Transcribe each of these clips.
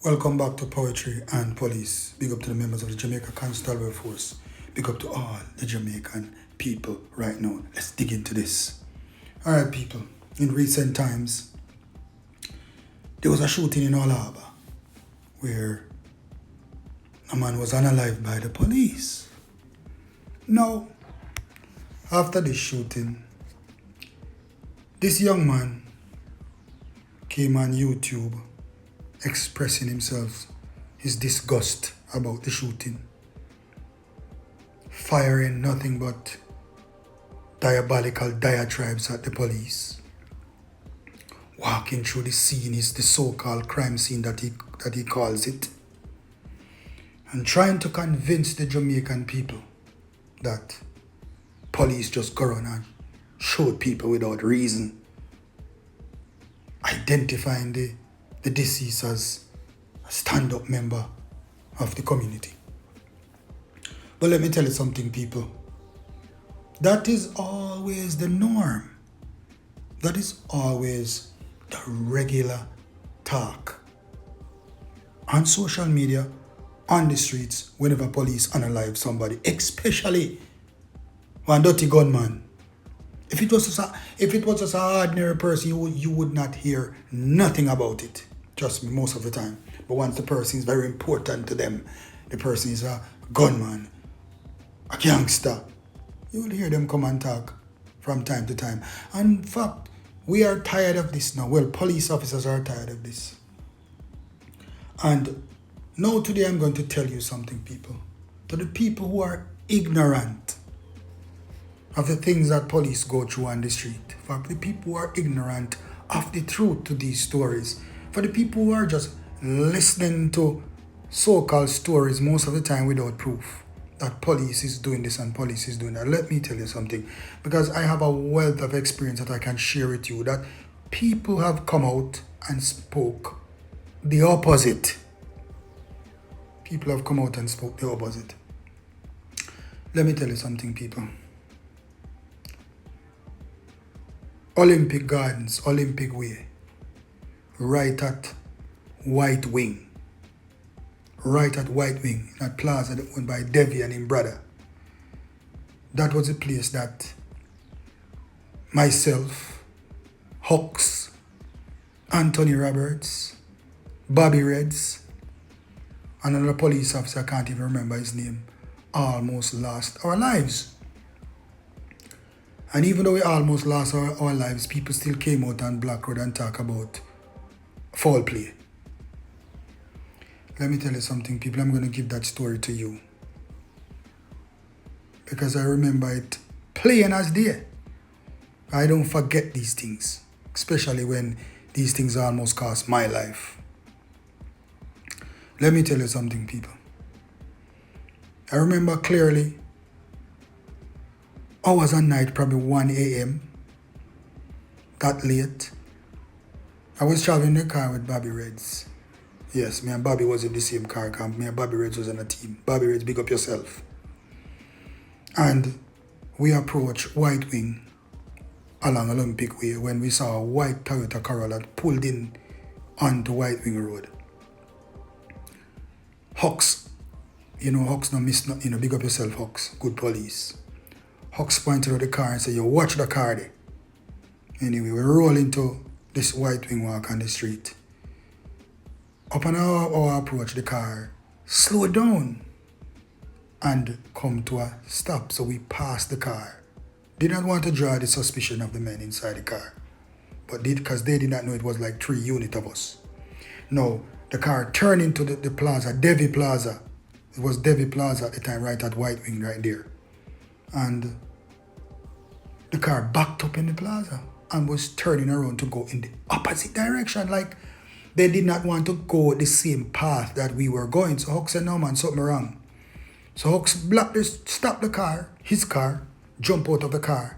Welcome back to Poetry and Police. Big up to the members of the Jamaica Constabulary Force. Big up to all the Jamaican people right now. Let's dig into this. Alright, people. In recent times, there was a shooting in All Harbour where a man was unalived by the police. Now, after this shooting, this young man came on YouTube expressing himself, his disgust about the shooting, firing nothing but diabolical diatribes at the police, walking through the scene, is the so-called crime scene that he calls it, and trying to convince the Jamaican people that police just go around and shoot people without reason, identifying the deceased as a stand-up member of the community. But let me tell you something, people. That is always the norm. That is always the regular talk. On social media, on the streets, whenever police unalive somebody, especially one dirty gunman. If it was just an ordinary person, you would not hear nothing about it. Trust me, most of the time. But once the person is very important to them, the person is a gunman, a gangster, you will hear them come and talk from time to time. And in fact, we are tired of this now. Well, police officers are tired of this. And now today I'm going to tell you something, people. To the people who are ignorant of the things that police go through on the street. For the people who are ignorant of the truth to these stories. For the people who are just listening to so-called stories most of the time without proof that police is doing this and police is doing that. Let me tell you something, because I have a wealth of experience that I can share with you, that people have come out and spoke the opposite. People have come out and spoke the opposite. Let me tell you something, people. Olympic Gardens, Olympic Way, right at White Wing, that plaza that owned by Devi and his brother. That was a place that myself, Hawks, Anthony Roberts, Bobby Reds, and another police officer, I can't even remember his name, almost lost our lives. And even though we almost lost our lives, people still came out on Black Road and talk about foul play. Let me tell you something, people. I'm going to give that story to you, because I remember it plain as day. I don't forget these things, especially when these things almost cost my life. Let me tell you something, people. I remember clearly, hours and night, probably 1 a.m., that late. I was traveling in the car with Bobby Reds. Yes, me and Bobby was in the same car camp. Me and Bobby Reds was on a team. Bobby Reds, big up yourself. And we approached White Wing along Olympic Way when we saw a white Toyota Corolla that pulled in onto White Wing Road. Hawks, Hawks no miss nothing, big up yourself, Hawks. Good police. Hawks pointed out the car and said, "Yo, watch the car there." Anyway, we roll into this White Wing walk on the street. Upon our approach, the car slowed down and come to a stop. So we passed the car. Did not want to draw the suspicion of the men inside the car, but because they did not know it was like 3 units of us. Now, the car turned into the plaza, Devi Plaza. It was Devi Plaza at the time, right at White Wing, right there. And the car backed up in the plaza and was turning around to go in the opposite direction. Like, they did not want to go the same path that we were going. So Hawks said, "No man, something wrong." So Hawks stopped the car, his car, jumped out of the car.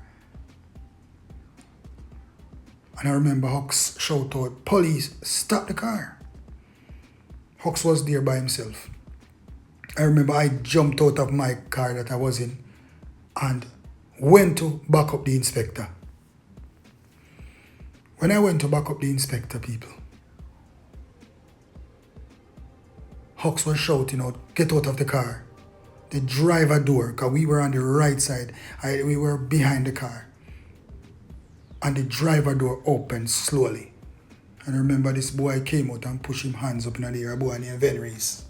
And I remember Hawks shout out, "Police, stop the car." Hawks was there by himself. I remember I jumped out of my car that I was in and went to back up the inspector. When I went to back up the inspector, people, Hux was shouting out, "Get out of the car." The driver door, because we were on the right side, we were behind the car. And the driver door opened slowly. And I remember this boy came out and pushed him hands up in the air, a boy named Venris.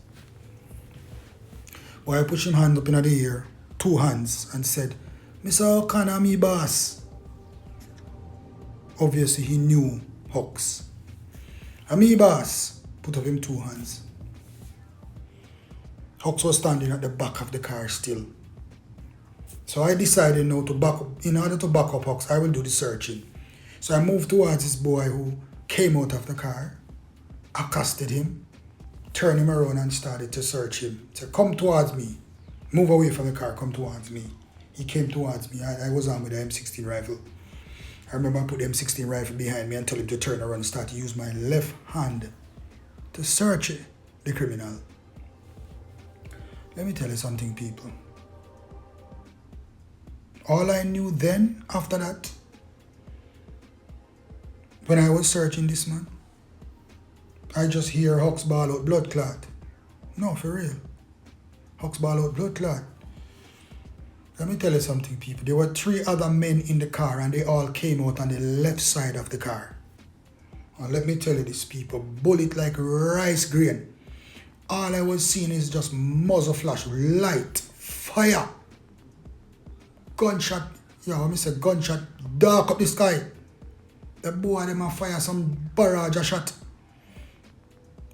Boy pushed him hand up in the air, 2 hands, and said, "Mr. O'Connor, me boss." Obviously he knew Hux. "And me boss," put up him 2 hands. Hux was standing at the back of the car still. So I decided now to back up. In order to back up Hux, I will do the searching. So I moved towards this boy who came out of the car, accosted him, turned him around and started to search him. Said, "Come towards me. Move away from the car, come towards me." He came towards me. I was armed with an M16 rifle. I remember I put the M16 rifle behind me and told him to turn around and start to use my left hand to search the criminal. Let me tell you something, people. All I knew then, after that, when I was searching this man, I just hear Hux ball out blood clot. No, for real. Hux ball out blood clot. Let me tell you something, people. There were 3 other men in the car and they all came out on the left side of the car. And let me tell you this, people. Bullet like rice grain. All I was seeing is just muzzle flash, light, fire. Gunshot, I say gunshot, dark up the sky. The boy them a fire some barrage of shot.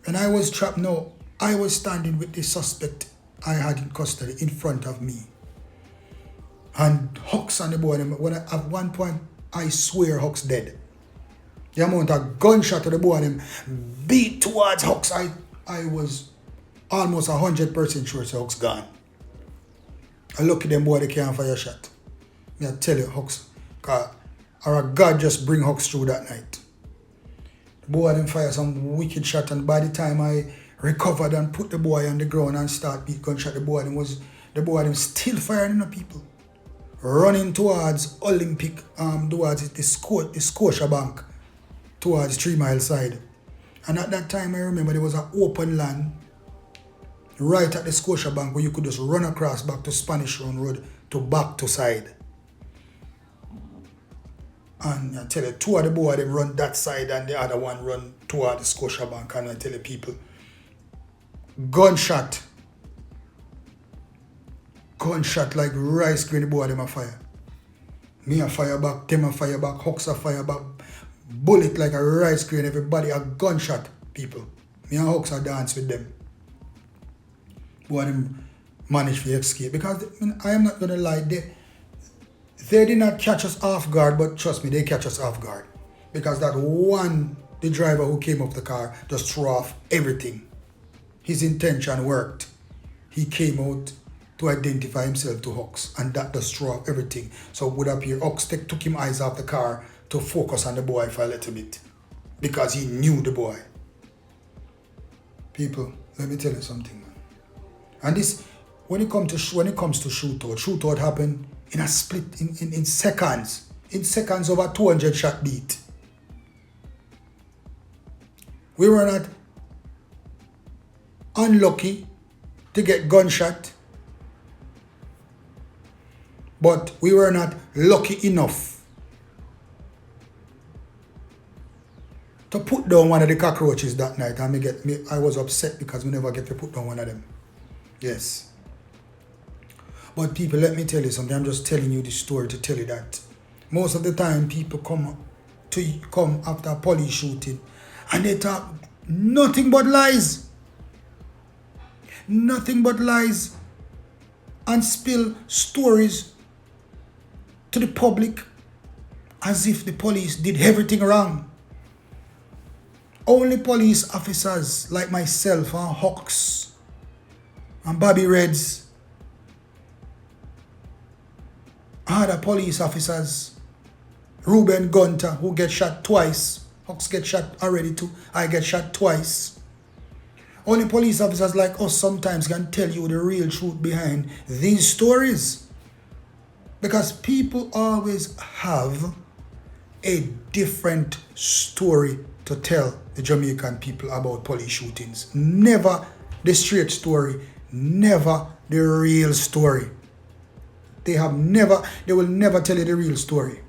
When I was trapped now, I was standing with the suspect I had in custody in front of me. And Hux and the boy them, at one point, I swear Hux dead. The amount of gunshot to the boy them beat towards Hux, I was almost 100% sure it's Hux gone. I look at them boy, they can't fire shot. I tell you, Hux, our God just bring Hux through that night. The boy them fire some wicked shot, and by the time I recovered and put the boy on the ground and start beat gunshot, the boy them still firing the people. Running towards Olympic, towards the Scotia Bank, towards 3 Mile side. And at that time I remember there was an open land right at the Scotia Bank where you could just run across back to Spanish Road to back to side. And I tell you, 2 of the boys them run that side and the other one run toward the Scotia Bank. And I tell you people, gunshot like rice grain, the boy them a fire. Me a fire back, them a fire back, Hux a fire back, bullet like a rice grain, everybody a gunshot, people. Me and Hux a dance with them. Boy them managed to escape. Because I am not gonna lie, they did not catch us off guard, but trust me, they catch us off guard. Because that one, the driver who came off the car, just threw off everything. His intention worked. He came out to identify himself to Hux, and that just threw off everything. So it would appear Hux took him eyes off the car to focus on the boy for a little bit. Because he knew the boy. People, let me tell you something, man. And this, when it comes to shootout happened in a split, in seconds. In seconds, over 200 shot beat. We were not unlucky to get gunshot, but we were not lucky enough to put down one of the cockroaches that night. And I was upset because we never get to put down one of them. Yes. But people, let me tell you something. I'm just telling you this story to tell you that most of the time people come after a police shooting and they talk nothing but lies. Nothing but lies. And spill stories to the public as if the police did everything wrong. Only police officers like myself and Hux and Bobby Reds, other police officers, Ruben Gunter, who get shot twice. Hux get shot already too. I get shot twice. Only police officers like us sometimes can tell you the real truth behind these stories. Because people always have a different story to tell the Jamaican people about police shootings. Never the straight story, never the real story. They will never tell you the real story.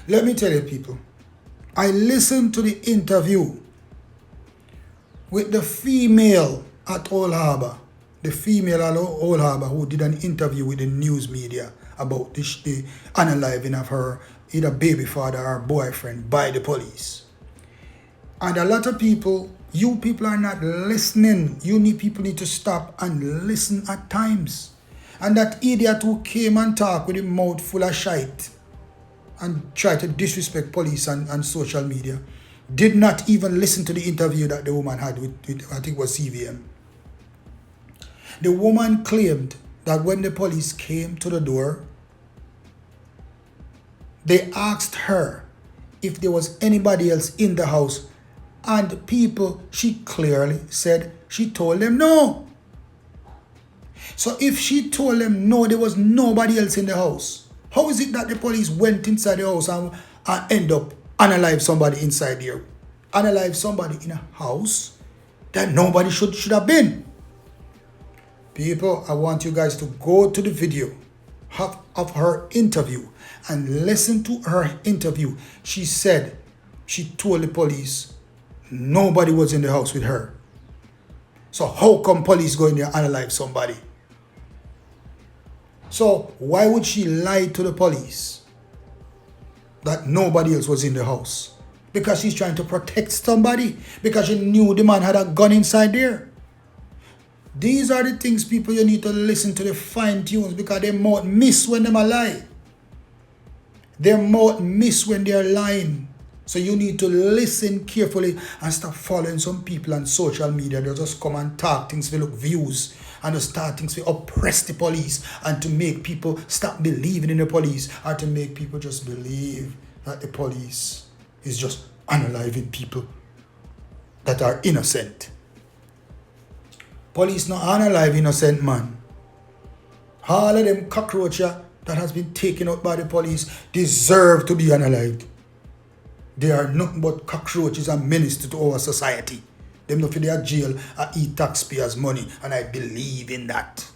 Let me tell you, people, I listened to the interview with the female at Old Harbour, the female at Old Harbour who did an interview with the news media about the unaliving of her either baby father or boyfriend by the police. And a lot of people, you people are not listening. People need to stop and listen at times. And that idiot who came and talked with a mouth full of shite and tried to disrespect police and social media did not even listen to the interview that the woman had with I think it was CVM. The woman claimed that when the police came to the door, they asked her if there was anybody else in the house, and she clearly said she told them no. So if she told them no, there was nobody else in the house, how is it that the police went inside the house and end up unalive somebody inside there? Unalive somebody in a house that nobody should have been. People, I want you guys to go to the video of her interview and listen to her interview. She said she told the police nobody was in the house with her. So how come police go in there and unalive somebody? So why would she lie to the police that nobody else was in the house? Because she's trying to protect somebody, because she knew the man had a gun inside there. These are the things, people, you need to listen to the fine tunes, because they might miss when they lie. They might miss when they're lying. So you need to listen carefully and stop following some people on social media. They'll just come and talk things to look views and just start things to oppress the police and to make people stop believing in the police, or to make people just believe that the police is just unaliving people that are innocent. Police not unalive innocent man. All of them cockroaches that has been taken out by the police deserve to be unalived. They are nothing but cockroaches and menace to our society. Them not for their jail and eat taxpayers' money, and I believe in that.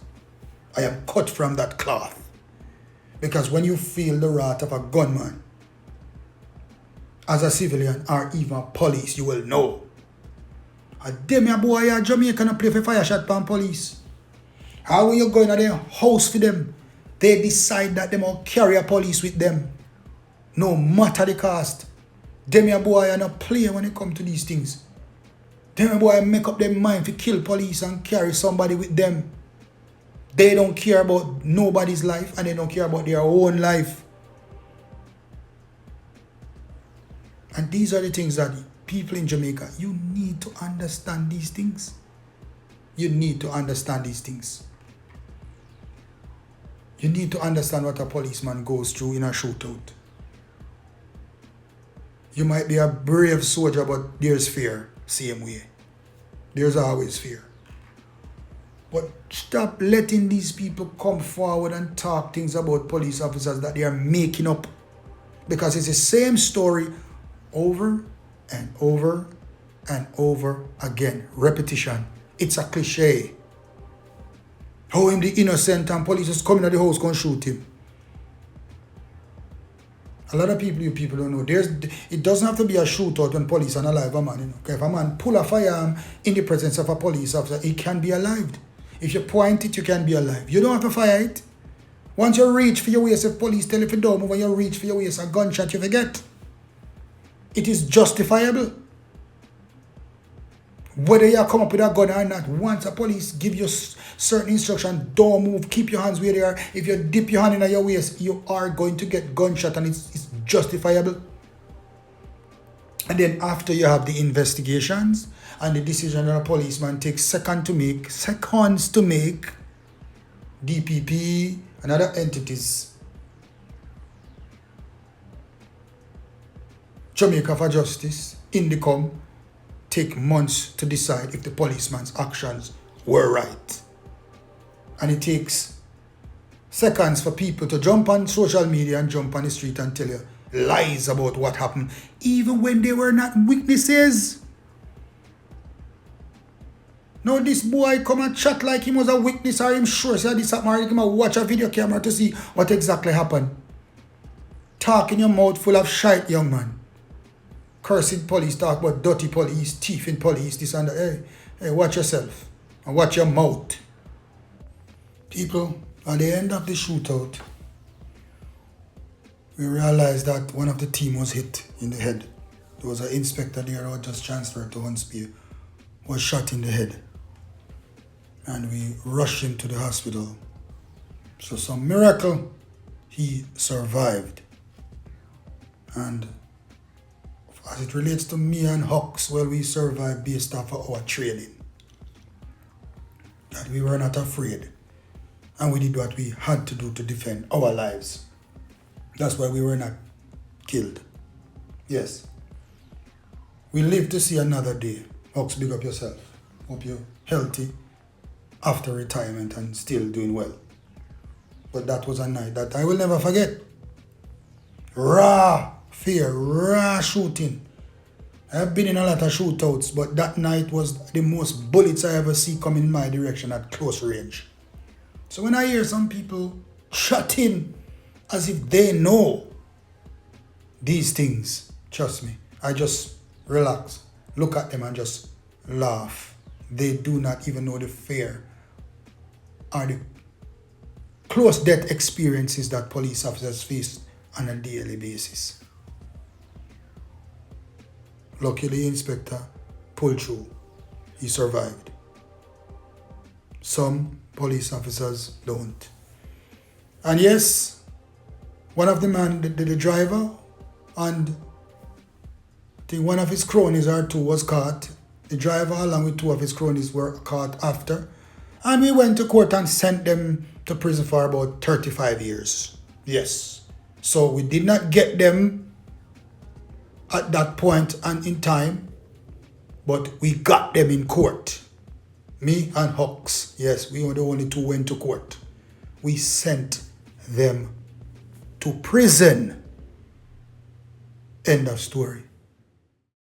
I am cut from that cloth. Because when you feel the wrath of a gunman, as a civilian or even police, you will know. A them a boy a Jamaican a play for fire shot pan police. How when you go in their house for them, they decide that they will carry a police with them. No matter the cost. Them a boy are not play when it come to these things. Them a boy make up their mind to kill police and carry somebody with them. They don't care about nobody's life, and they don't care about their own life. And these are the things that people in Jamaica, you need to understand these things. You need to understand these things. You need to understand what a policeman goes through in a shootout. You might be a brave soldier, but there's fear, same way. There's always fear. But stop letting these people come forward and talk things about police officers that they are making up. Because it's the same story over and over and over again. Repetition. It's a cliche. How him the innocent and police is coming at the house going to shoot him. A lot of people, you people don't know. It doesn't have to be a shootout when police are alive a man. Okay, if a man pull a firearm in the presence of a police officer, he can be alive. If you point it, you can be alive. You don't have to fire it. Once you reach for your waist, if police tell you if you don't move, when you reach for your waist, a gunshot you forget. It is justifiable. Whether you come up with a gun or not, once a police give you certain instruction, don't move, keep your hands where they are. If you dip your hand in your waist, you are going to get gunshot, and it's justifiable. And then after you have the investigations and the decision that a policeman takes seconds to make, DPP and other entities, Jamaica for Justice, Indicom, take months to decide if the policeman's actions were right. And it takes seconds for people to jump on social media and jump on the street and tell you lies about what happened, even when they were not witnesses. Now this boy come and chat like him was a witness or him sure say this happened, or he come and watch a video camera to see what exactly happened. Talk in your mouth full of shite, young man. Cursing police, talk about dirty police, thieving police, this and that. Hey, watch yourself and watch your mouth. People, at the end of the shootout, we realized that one of the team was hit in the head. There was an inspector there who just transferred to Huntsville, was shot in the head. And we rushed him to the hospital. So some miracle, he survived. And as it relates to me and Hawks, well, we survived based off of our training. That we were not afraid. And we did what we had to do to defend our lives. That's why we were not killed. Yes. We live to see another day. Hawks, big up yourself. Hope you're healthy after retirement and still doing well. But that was a night that I will never forget. Raw fear, raw shooting. I've been in a lot of shootouts, but that night was the most bullets I ever see coming in my direction at close range. So when I hear some people shouting as if they know these things, trust me, I just relax, look at them and just laugh. They do not even know the fear or the close death experiences that police officers face on a daily basis. Luckily, Inspector pulled through. He survived. Some police officers don't. And yes, one of the man, the driver, and I think one of his cronies or two was caught. The driver along with two of his cronies were caught after. And we went to court and sent them to prison for about 35 years. Yes. So we did not get them at that point and in time, but we got them in court. Me and Hawks, yes, we were the only two went to court. We sent them to prison. End of story.